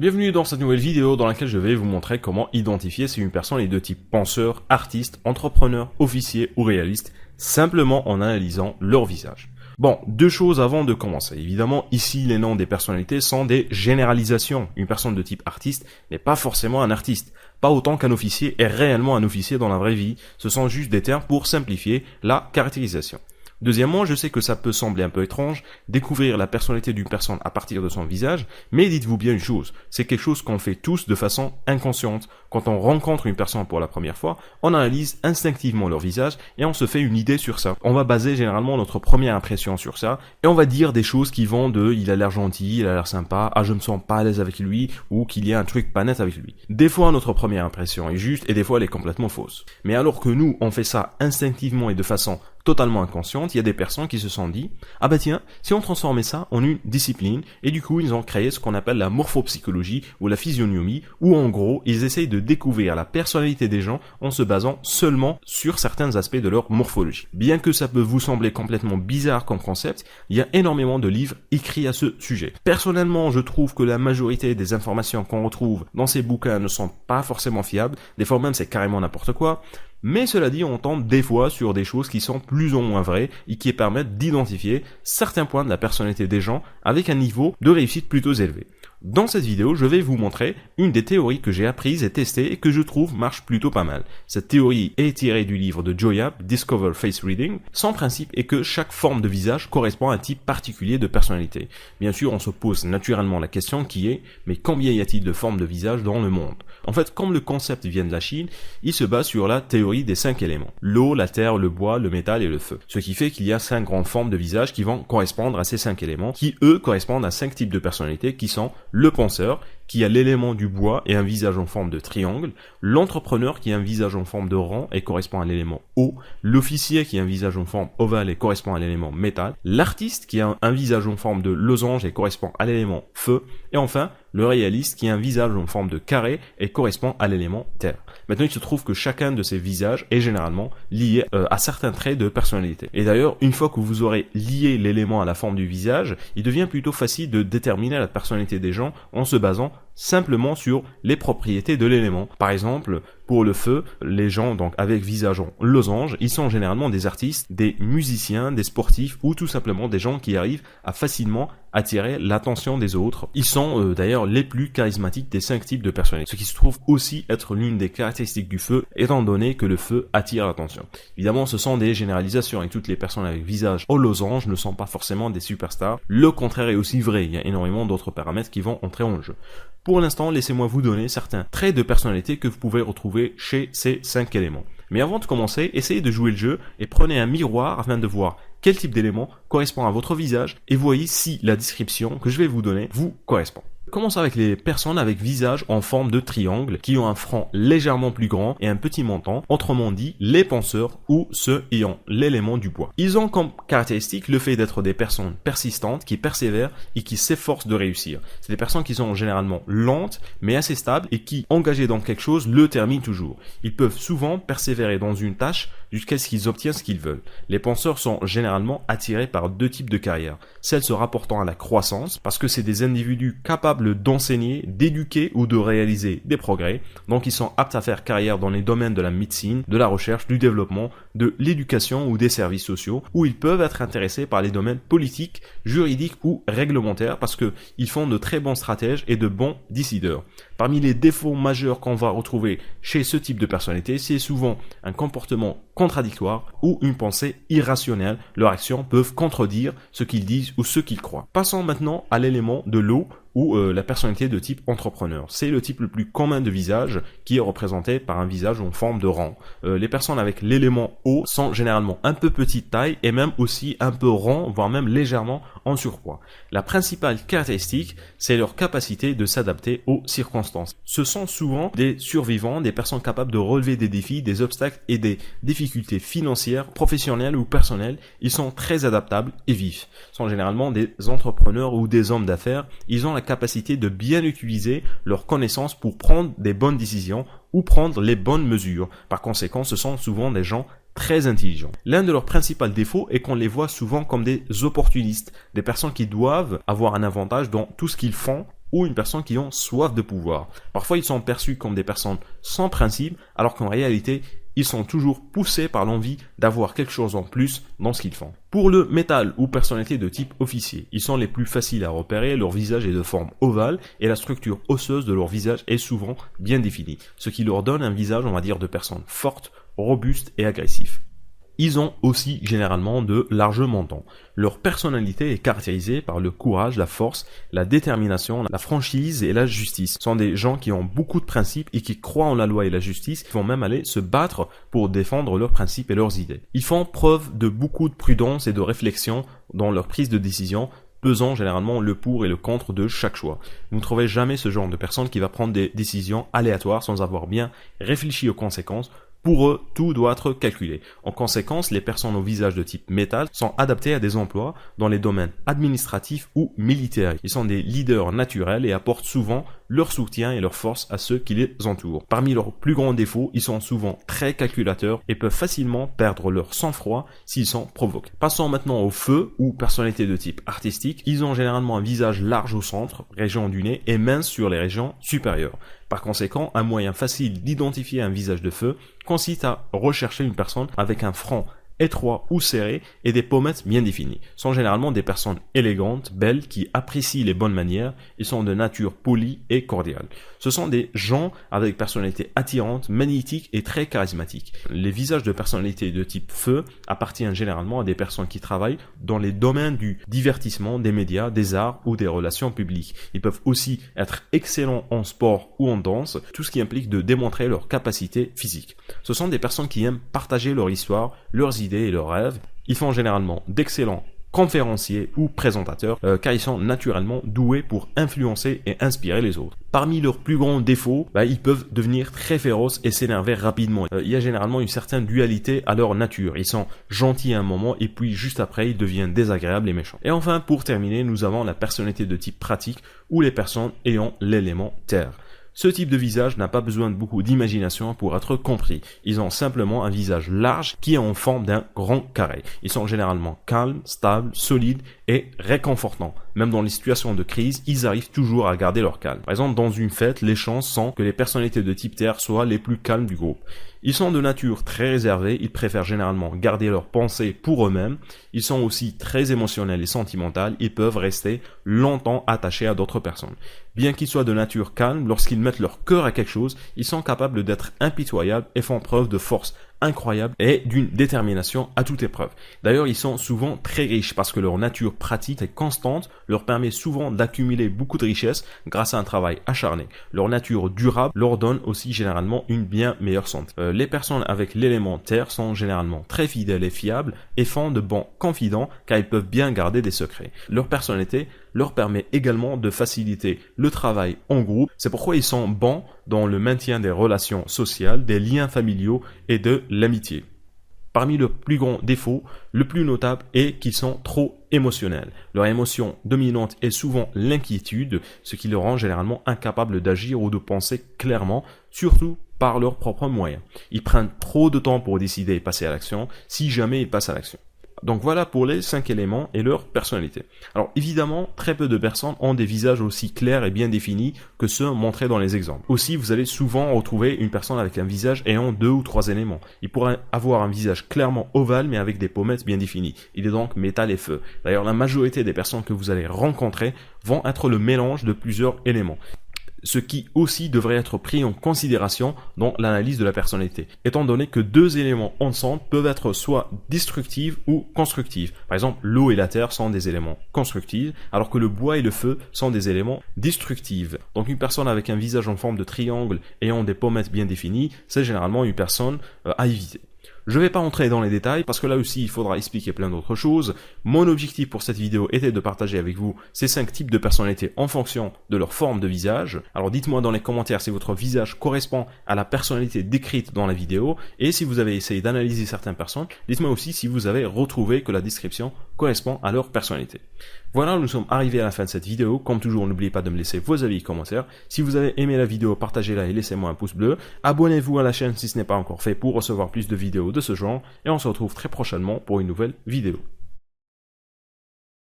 Bienvenue dans cette nouvelle vidéo dans laquelle je vais vous montrer comment identifier si une personne est de type penseur, artiste, entrepreneur, officier ou réaliste, simplement en analysant leur visage. Bon, deux choses avant de commencer. Évidemment, ici, les noms des personnalités sont des généralisations. Une personne de type artiste n'est pas forcément un artiste. Pas autant qu'un officier est réellement un officier dans la vraie vie. Ce sont juste des termes pour simplifier la caractérisation. Deuxièmement, je sais que ça peut sembler un peu étrange, découvrir la personnalité d'une personne à partir de son visage, mais dites-vous bien une chose, c'est quelque chose qu'on fait tous de façon inconsciente. Quand on rencontre une personne pour la première fois, on analyse instinctivement leur visage et on se fait une idée sur ça. On va baser généralement notre première impression sur ça et on va dire des choses qui vont de « il a l'air gentil, il a l'air sympa, ah je me sens pas à l'aise avec lui » ou qu'il y a un truc pas net avec lui. Des fois, notre première impression est juste et des fois elle est complètement fausse. Mais alors que nous, on fait ça instinctivement et de façon totalement inconsciente, il y a des personnes qui se sont dit « Ah bah tiens, si on transformait ça en une discipline » et du coup ils ont créé ce qu'on appelle la morphopsychologie ou la physiognomie où en gros ils essayent de découvrir la personnalité des gens en se basant seulement sur certains aspects de leur morphologie. Bien que ça peut vous sembler complètement bizarre comme concept, il y a énormément de livres écrits à ce sujet. Personnellement, je trouve que la majorité des informations qu'on retrouve dans ces bouquins ne sont pas forcément fiables, des fois même c'est carrément n'importe quoi. Mais cela dit, on tombe des fois sur des choses qui sont plus ou moins vraies et qui permettent d'identifier certains points de la personnalité des gens avec un niveau de réussite plutôt élevé. Dans cette vidéo, je vais vous montrer une des théories que j'ai apprises et testées et que je trouve marche plutôt pas mal. Cette théorie est tirée du livre de Joe Yap, Discover Face Reading. Son principe est que chaque forme de visage correspond à un type particulier de personnalité. Bien sûr, on se pose naturellement la question qui est « mais combien y a-t-il de formes de visage dans le monde ?» En fait, comme le concept vient de la Chine, il se base sur la théorie des 5 éléments. L'eau, la terre, le bois, le métal et le feu. Ce qui fait qu'il y a 5 grandes formes de visage qui vont correspondre à ces 5 éléments, qui eux correspondent à 5 types de personnalités qui sont le penseur, qui a l'élément du bois et un visage en forme de triangle, l'entrepreneur qui a un visage en forme de rond et correspond à l'élément eau, l'officier qui a un visage en forme ovale et correspond à l'élément métal, l'artiste qui a un visage en forme de losange et correspond à l'élément feu, et enfin le réaliste qui a un visage en forme de carré et correspond à l'élément terre. Maintenant, il se trouve que chacun de ces visages est généralement lié à certains traits de personnalité. Et d'ailleurs, une fois que vous aurez lié l'élément à la forme du visage, il devient plutôt facile de déterminer la personnalité des gens en se basant simplement sur les propriétés de l'élément. Par exemple, pour le feu, les gens donc avec visage en losange, ils sont généralement des artistes, des musiciens, des sportifs ou tout simplement des gens qui arrivent à facilement attirer l'attention des autres. Ils sont d'ailleurs les plus charismatiques des 5 types de personnalités, ce qui se trouve aussi être l'une des caractéristiques du feu, étant donné que le feu attire l'attention. Évidemment, ce sont des généralisations et toutes les personnes avec visage en losange ne sont pas forcément des superstars. Le contraire est aussi vrai, il y a énormément d'autres paramètres qui vont entrer en jeu. Pour l'instant, laissez-moi vous donner certains traits de personnalité que vous pouvez retrouver chez ces 5 éléments. Mais avant de commencer, essayez de jouer le jeu et prenez un miroir afin de voir quel type d'élément correspond à votre visage et voyez si la description que je vais vous donner vous correspond. Commençons avec les personnes avec visage en forme de triangle qui ont un front légèrement plus grand et un petit menton, autrement dit les penseurs ou ceux ayant l'élément du bois. Ils ont comme caractéristique le fait d'être des personnes persistantes qui persévèrent et qui s'efforcent de réussir. C'est des personnes qui sont généralement lentes mais assez stables et qui, engagées dans quelque chose, le terminent toujours. Ils peuvent souvent persévérer dans une tâche jusqu'à ce qu'ils obtiennent ce qu'ils veulent. Les penseurs sont généralement attirés par 2 types de carrières. Celles se rapportant à la croissance parce que c'est des individus capables d'enseigner, d'éduquer ou de réaliser des progrès. Donc ils sont aptes à faire carrière dans les domaines de la médecine, de la recherche, du développement, de l'éducation ou des services sociaux, où ils peuvent être intéressés par les domaines politiques, juridiques ou réglementaires parce que ils font de très bons stratèges et de bons décideurs. Parmi les défauts majeurs qu'on va retrouver chez ce type de personnalité, c'est souvent un comportement contradictoire ou une pensée irrationnelle. Leurs actions peuvent contredire ce qu'ils disent ou ce qu'ils croient. Passons maintenant à l'élément de l'eau ou la personnalité de type entrepreneur. C'est le type le plus commun de visage qui est représenté par un visage en forme de rond. Les personnes avec l'élément eau sont généralement un peu petite taille et même aussi un peu rond, voire même légèrement en surpoids. La principale caractéristique, c'est leur capacité de s'adapter aux circonstances. Ce sont souvent des survivants, des personnes capables de relever des défis, des obstacles et des difficultés financières, professionnelles ou personnelles. Ils sont très adaptables et vifs. Ce sont généralement des entrepreneurs ou des hommes d'affaires. Ils ont la capacité de bien utiliser leurs connaissances pour prendre des bonnes décisions ou prendre les bonnes mesures. Par conséquent, ce sont souvent des gens très intelligents. L'un de leurs principaux défauts est qu'on les voit souvent comme des opportunistes, des personnes qui doivent avoir un avantage dans tout ce qu'ils font ou une personne qui ont soif de pouvoir. Parfois, ils sont perçus comme des personnes sans principe, alors qu'en réalité, ils sont toujours poussés par l'envie d'avoir quelque chose en plus dans ce qu'ils font. Pour le métal ou personnalité de type officier, ils sont les plus faciles à repérer, leur visage est de forme ovale et la structure osseuse de leur visage est souvent bien définie, ce qui leur donne un visage, on va dire, de personnes fortes, robustes et agressifs. Ils ont aussi généralement de larges mentons. Leur personnalité est caractérisée par le courage, la force, la détermination, la franchise et la justice. Ce sont des gens qui ont beaucoup de principes et qui croient en la loi et la justice, qui vont même aller se battre pour défendre leurs principes et leurs idées. Ils font preuve de beaucoup de prudence et de réflexion dans leur prise de décision, pesant généralement le pour et le contre de chaque choix. Vous ne trouvez jamais ce genre de personne qui va prendre des décisions aléatoires sans avoir bien réfléchi aux conséquences. Pour eux, tout doit être calculé. En conséquence, les personnes au visage de type métal sont adaptées à des emplois dans les domaines administratifs ou militaires. Ils sont des leaders naturels et apportent souvent leur soutien et leur force à ceux qui les entourent. Parmi leurs plus grands défauts, ils sont souvent très calculateurs et peuvent facilement perdre leur sang-froid s'ils sont provoqués. Passons maintenant au feu ou personnalité de type artistique. Ils ont généralement un visage large au centre, région du nez, et mince sur les régions supérieures. Par conséquent, un moyen facile d'identifier un visage de feu consiste à rechercher une personne avec un front étroit ou serré et des pommettes bien définies. Ce sont généralement des personnes élégantes, belles, qui apprécient les bonnes manières et sont de nature polie et cordiale. Ce sont des gens avec personnalité attirante, magnétique et très charismatique. Les visages de personnalité de type feu appartiennent généralement à des personnes qui travaillent dans les domaines du divertissement, des médias, des arts ou des relations publiques. Ils peuvent aussi être excellents en sport ou en danse, tout ce qui implique de démontrer leur capacité physique. Ce sont des personnes qui aiment partager leur histoire, leurs idées et leurs rêves. Ils font généralement d'excellents conférenciers ou présentateurs car ils sont naturellement doués pour influencer et inspirer les autres. Parmi leurs plus grands défauts, ils peuvent devenir très féroces et s'énerver rapidement. Il y a généralement une certaine dualité à leur nature. Ils sont gentils à un moment et puis juste après ils deviennent désagréables et méchants. Et enfin, pour terminer, nous avons la personnalité de type pratique ou les personnes ayant l'élément terre. Ce type de visage n'a pas besoin de beaucoup d'imagination pour être compris. Ils ont simplement un visage large qui est en forme d'un grand carré. Ils sont généralement calmes, stables, solides et réconfortants. Même dans les situations de crise, ils arrivent toujours à garder leur calme. Par exemple, dans une fête, les chances sont que les personnalités de type terre soient les plus calmes du groupe. Ils sont de nature très réservés, ils préfèrent généralement garder leurs pensées pour eux-mêmes. Ils sont aussi très émotionnels et sentimentaux, ils peuvent rester longtemps attachés à d'autres personnes. Bien qu'ils soient de nature calme, lorsqu'ils mettent leur cœur à quelque chose, ils sont capables d'être impitoyables et font preuve de force incroyable et d'une détermination à toute épreuve. D'ailleurs, ils sont souvent très riches parce que leur nature pratique et constante leur permet souvent d'accumuler beaucoup de richesses grâce à un travail acharné. Leur nature durable leur donne aussi généralement une bien meilleure santé. Les personnes avec l'élément terre sont généralement très fidèles et fiables et font de bons confidents car ils peuvent bien garder des secrets. Leur personnalité leur permet également de faciliter le travail en groupe. C'est pourquoi ils sont bons dans le maintien des relations sociales, des liens familiaux et de l'amitié. Parmi leurs plus grands défauts, le plus notable est qu'ils sont trop émotionnels. Leur émotion dominante est souvent l'inquiétude, ce qui les rend généralement incapables d'agir ou de penser clairement, surtout par leurs propres moyens. Ils prennent trop de temps pour décider et passer à l'action, si jamais ils passent à l'action. Donc voilà pour les 5 éléments et leur personnalité. Alors évidemment, très peu de personnes ont des visages aussi clairs et bien définis que ceux montrés dans les exemples. Aussi, vous allez souvent retrouver une personne avec un visage ayant 2 ou 3 éléments. Il pourrait avoir un visage clairement ovale mais avec des pommettes bien définies. Il est donc métal et feu. D'ailleurs, la majorité des personnes que vous allez rencontrer vont être le mélange de plusieurs éléments. Ce qui aussi devrait être pris en considération dans l'analyse de la personnalité, étant donné que 2 éléments ensemble peuvent être soit destructifs ou constructifs. Par exemple, l'eau et la terre sont des éléments constructifs, alors que le bois et le feu sont des éléments destructifs. Donc une personne avec un visage en forme de triangle ayant des pommettes bien définies, c'est généralement une personne à éviter. Je ne vais pas entrer dans les détails parce que là aussi il faudra expliquer plein d'autres choses. Mon objectif pour cette vidéo était de partager avec vous ces 5 types de personnalités en fonction de leur forme de visage. Alors dites-moi dans les commentaires si votre visage correspond à la personnalité décrite dans la vidéo et si vous avez essayé d'analyser certaines personnes, dites-moi aussi si vous avez retrouvé que la description correspond à leur personnalité. Voilà, nous sommes arrivés à la fin de cette vidéo. Comme toujours, n'oubliez pas de me laisser vos avis et commentaires. Si vous avez aimé la vidéo, partagez-la et laissez-moi un pouce bleu. Abonnez-vous à la chaîne si ce n'est pas encore fait pour recevoir plus de vidéos de ce genre. Et on se retrouve très prochainement pour une nouvelle vidéo.